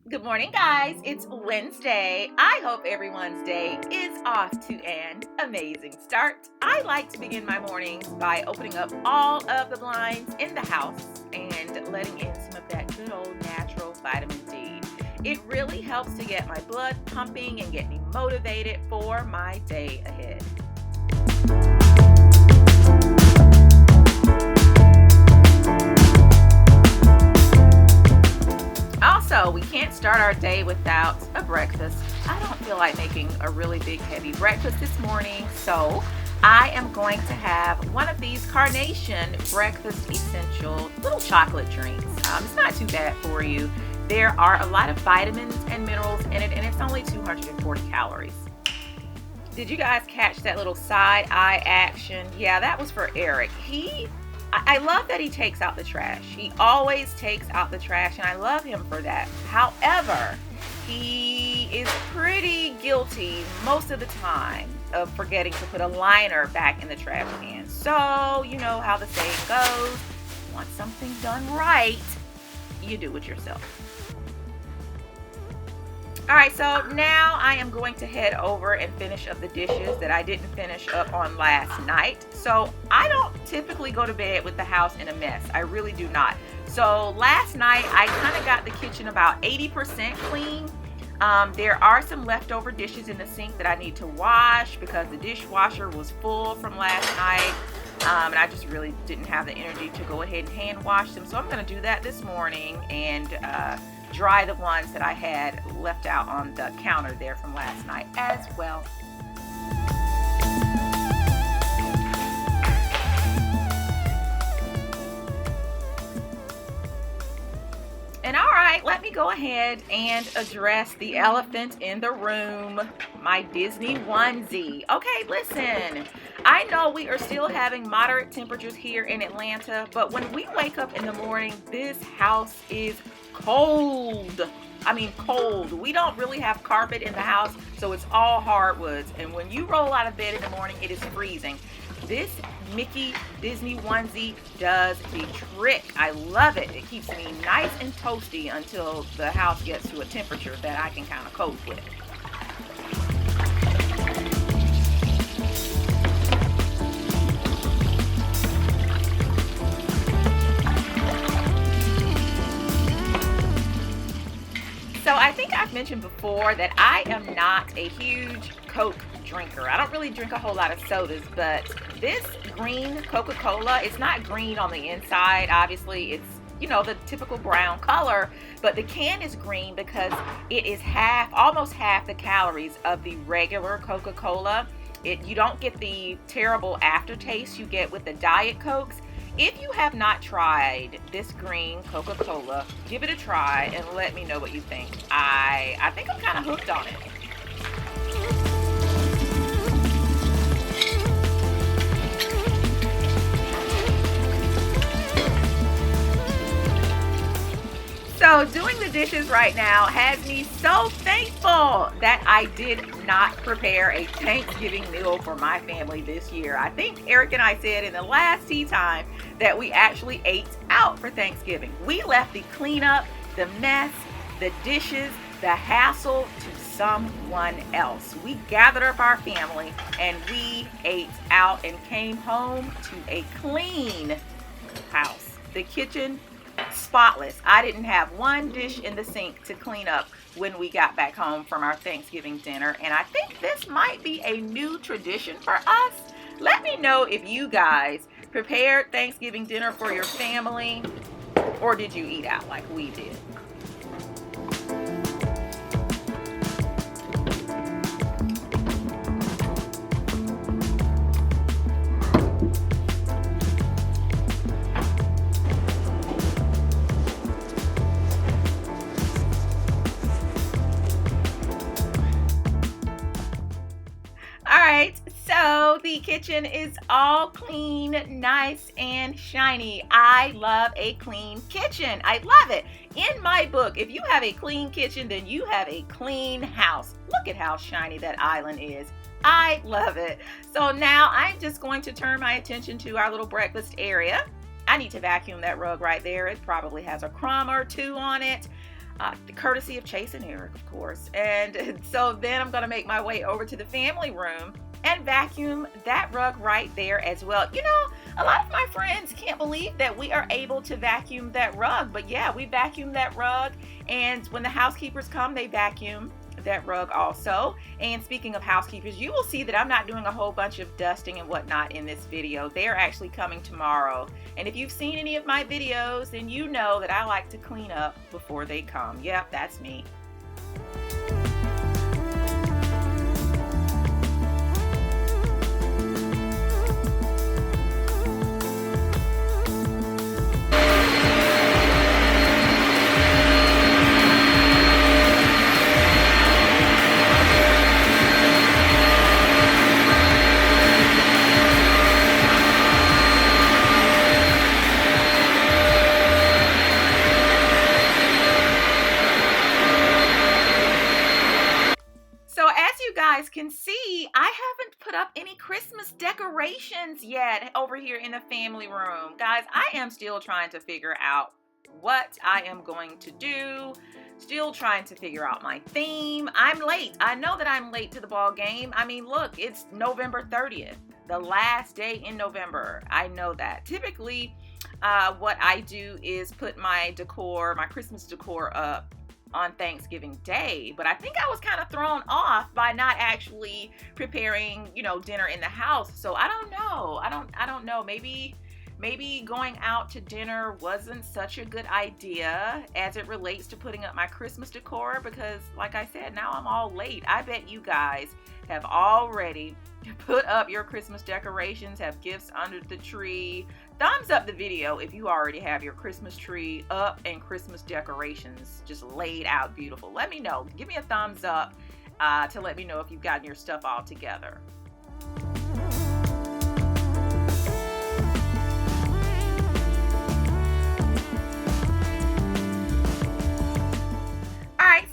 Good morning, guys. It's Wednesday. I hope everyone's day is off to an amazing start. I like to begin my mornings by opening up all of the blinds in the house and letting in some of that good old natural vitamin D. It really helps to get my blood pumping and get me motivated for my day ahead. Also, we can't start our day without a breakfast. I don't feel like making a really big, heavy breakfast this morning, so I am going to have one of these Carnation Breakfast Essential little chocolate drinks. It's not too bad for you. There are a lot of vitamins and minerals in it, and it's only 240 calories. Did you guys catch that little side eye action? Yeah, that was for Eric. I love that he takes out the trash. He always takes out the trash, and I love him for that. However, he is pretty guilty most of the time of forgetting to put a liner back in the trash can. So, you know how the saying goes, want something done right, you do it yourself. All right, so now I am going to head over and finish up the dishes that I didn't finish up on last night. So I don't typically go to bed with the house in a mess. I really do not. So last night I kind of got the kitchen about 80% clean. There are some leftover dishes in the sink that I need to wash because the dishwasher was full from last night. And I just really didn't have the energy to go ahead and hand wash them. So I'm going to do that this morning and dry the ones that I had left out on the counter there from last night as well. And all right, let me go ahead and address the elephant in the room, my Disney onesie. Okay, listen, I know we are still having moderate temperatures here in Atlanta, but when we wake up in the morning, this house is cold. I mean cold. We don't really have carpet in the house, so it's all hardwoods. And when you roll out of bed in the morning, it is freezing. This Mickey Disney onesie does the trick. I love it. It keeps me nice and toasty until the house gets to a temperature that I can kind of cope with. So I think I've mentioned before that I am not a huge Coke drinker. I don't really drink a whole lot of sodas, but this green Coca-Cola, it's not green on the inside. Obviously, it's, you know, the typical brown color, but the can is green because it is almost half the calories of the regular Coca-Cola. You don't get the terrible aftertaste you get with the Diet Cokes. If you have not tried this green Coca-Cola, give it a try and let me know what you think. I think I'm kind of hooked on it. So doing the dishes right now has me so thankful that I did not prepare a Thanksgiving meal for my family this year. I think Eric and I said in the last tea time that we actually ate out for Thanksgiving. We left the cleanup, the mess, the dishes, the hassle to someone else. We gathered up our family and we ate out and came home to a clean house. The kitchen spotless. I didn't have one dish in the sink to clean up when we got back home from our Thanksgiving dinner, and I think this might be a new tradition for us. Let me know if you guys prepared Thanksgiving dinner for your family, or did you eat out like we did? Alright, so the kitchen is all clean, nice, and shiny. I love a clean kitchen. I love it. In my book, if you have a clean kitchen, then you have a clean house. Look at how shiny that island is. I love it. So now I'm just going to turn my attention to our little breakfast area. I need to vacuum that rug right there. It probably has a crumb or two on it. courtesy of Chase and Eric, of course. And so then I'm going to make my way over to the family room and vacuum that rug right there as well. You know, a lot of my friends can't believe that we are able to vacuum that rug, but yeah, we vacuum that rug, and when the housekeepers come, they vacuum that rug also. And speaking of housekeepers, you will see that I'm not doing a whole bunch of dusting and whatnot in this video. They are actually coming tomorrow, and if you've seen any of my videos, then you know that I like to clean up before they come. Yep, that's me. Can see, I haven't put up any Christmas decorations yet over here in the family room. Guys, I am still trying to figure out what I am going to do. Still trying to figure out my theme. I'm late. I know that I'm late to the ball game. I mean, look, it's November 30th, the last day in November. I know that. Typically, what I do is put my decor, my Christmas decor up on Thanksgiving Day, but I think I was kind of thrown off by not actually preparing, you know, dinner in the house. So I don't know. I don't know. Maybe going out to dinner wasn't such a good idea as it relates to putting up my Christmas decor, because like I said, now I'm all late. I bet you guys have already put up your Christmas decorations, have gifts under the tree. Thumbs up the video if you already have your Christmas tree up and Christmas decorations just laid out beautiful. Let me know. Give me a thumbs up to let me know if you've gotten your stuff all together.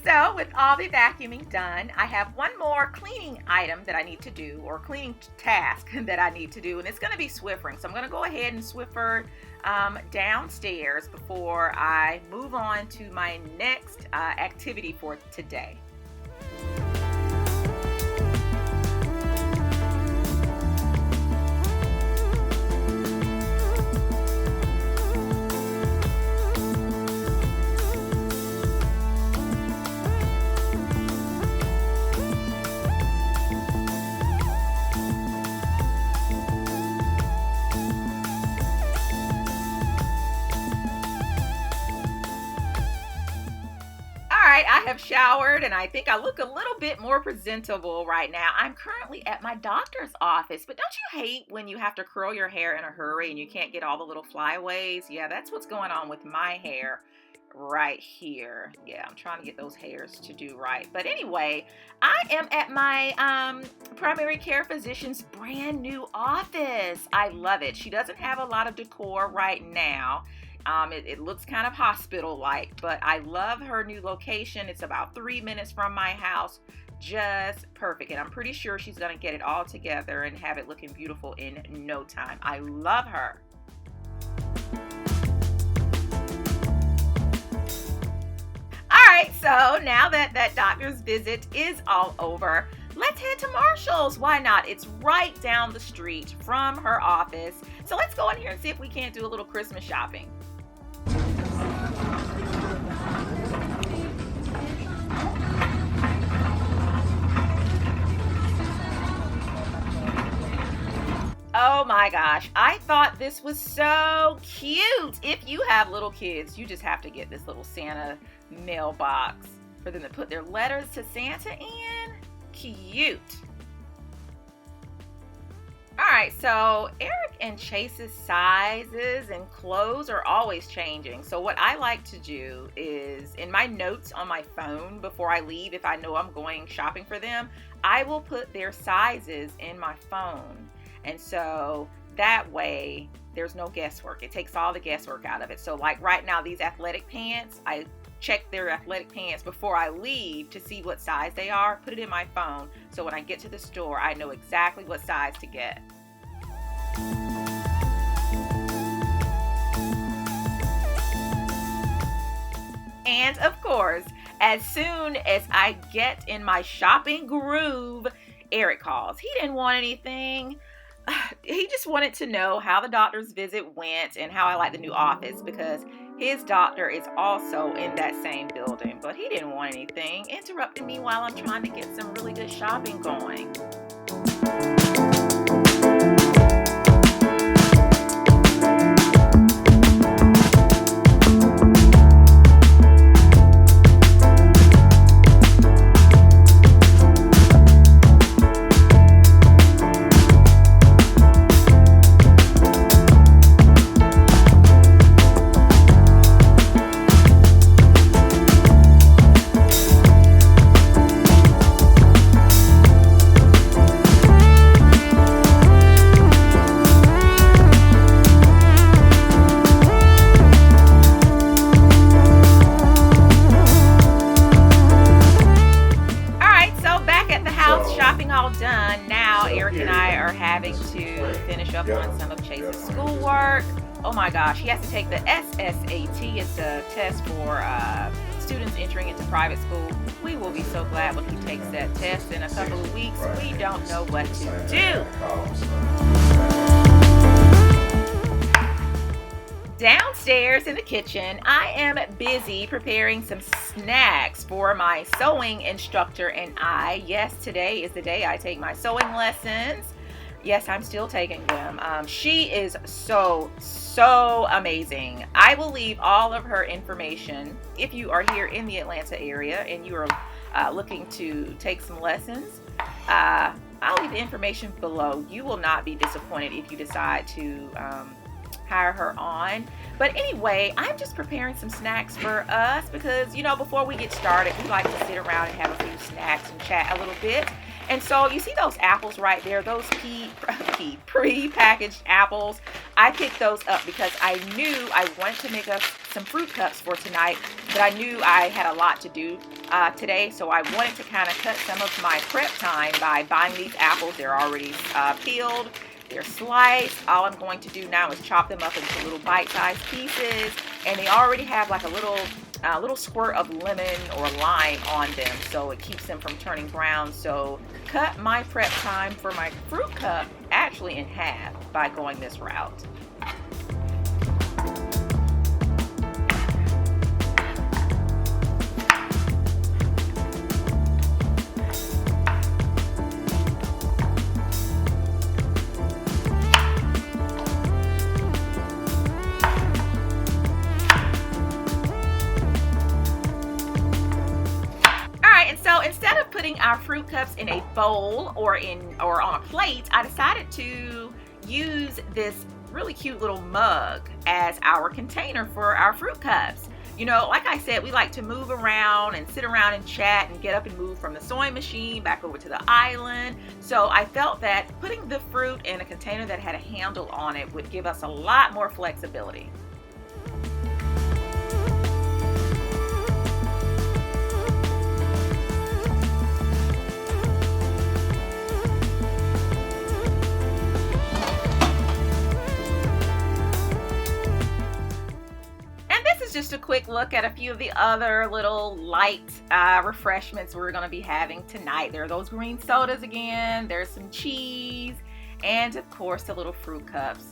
So with all the vacuuming done, I have one more cleaning item that I need to do, or cleaning task that I need to do, and it's going to be Swiffering. So I'm going to go ahead and Swiffer downstairs before I move on to my next activity for today. I have showered and I think I look a little bit more presentable right now. I'm currently at my doctor's office, but don't you hate when you have to curl your hair in a hurry and you can't get all the little flyaways? Yeah, that's what's going on with my hair right here. Yeah, I'm trying to get those hairs to do right. But anyway, I am at my primary care physician's brand new office. I love it. She doesn't have a lot of decor right now. It looks kind of hospital-like, but I love her new location. It's about 3 minutes from my house. Just perfect. And I'm pretty sure she's going to get it all together and have it looking beautiful in no time. I love her. All right, so now that that doctor's visit is all over, let's head to Marshall's. Why not? It's right down the street from her office. So let's go in here and see if we can't do a little Christmas shopping. Oh my gosh, I thought this was so cute. If you have little kids, you just have to get this little Santa mailbox for them to put their letters to Santa in. Cute. All right, so Eric and Chase's sizes and clothes are always changing. So what I like to do is in my notes on my phone before I leave, if I know I'm going shopping for them, I will put their sizes in my phone. And so that way there's no guesswork. It takes all the guesswork out of it. So like right now, these athletic pants, I check their athletic pants before I leave to see what size they are, put it in my phone. So when I get to the store, I know exactly what size to get. And of course, as soon as I get in my shopping groove, Eric calls. He didn't want anything. He just wanted to know how the doctor's visit went and how I like the new office because his doctor is also in that same building. But he didn't want anything, interrupting me while I'm trying to get some really good shopping going. Shopping all done. Now Eric and I are having to finish up on some of Chase's schoolwork. Oh my gosh, he has to take the SSAT. It's a test for students entering into private school. We will be so glad when he takes that test in a couple of weeks. We don't know what to do. Downstairs in the kitchen, I am busy preparing some snacks for my sewing instructor and I. Yes, today is the day I take my sewing lessons. Yes, I'm still taking them. She is so amazing. I will leave all of her information if you are here in the Atlanta area and you are looking to take some lessons. I'll leave the information below. You will not be disappointed if you decide to hire her on. But anyway, I'm just preparing some snacks for us because, you know, before we get started, we like to sit around and have a few snacks and chat a little bit. And so you see those apples right there, those pre-packaged apples. I picked those up because I knew I wanted to make us some fruit cups for tonight, but I knew I had a lot to do today, so I wanted to kind of cut some of my prep time by buying these apples. They're already peeled. They're sliced. All I'm going to do now is chop them up into little bite-sized pieces, and they already have like a little squirt of lemon or lime on them, so it keeps them from turning brown. So cut my prep time for my fruit cup actually in half by going this route. So instead of putting our fruit cups in a bowl or on a plate, I decided to use this really cute little mug as our container for our fruit cups. You know, like I said, we like to move around and sit around and chat and get up and move from the sewing machine back over to the island. So I felt that putting the fruit in a container that had a handle on it would give us a lot more flexibility. Just a quick look at a few of the other little light refreshments we're going to be having tonight. There are those green sodas again, there's some cheese, and of course the little fruit cups.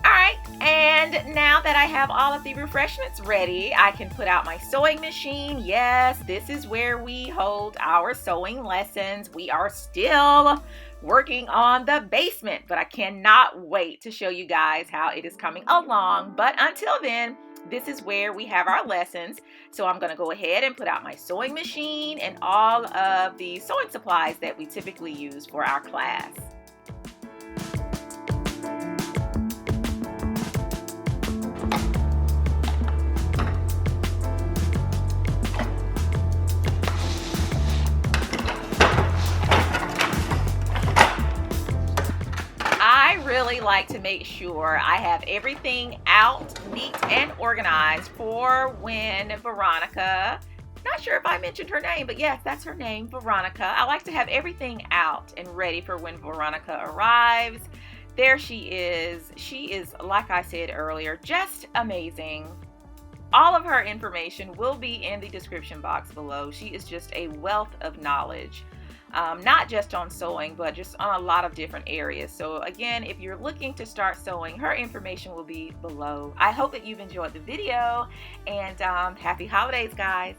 Alright, and now that I have all of the refreshments ready, I can put out my sewing machine. Yes, this is where we hold our sewing lessons. We are still working on the basement, but I cannot wait to show you guys how it is coming along. But until then, this is where we have our lessons. So I'm going to go ahead and put out my sewing machine and all of the sewing supplies that we typically use for our class. Really like to make sure I have everything out, neat and organized for when Veronica, not sure if I mentioned her name, but yes, that's her name, Veronica. I like to have everything out and ready for when Veronica arrives. there she is. She is, like I said earlier, just amazing. All of her information will be in the description box below. She is just a wealth of knowledge, not just on sewing, but just on a lot of different areas. So again, if you're looking to start sewing, her information will be below. I hope that you've enjoyed the video, and happy holidays, guys.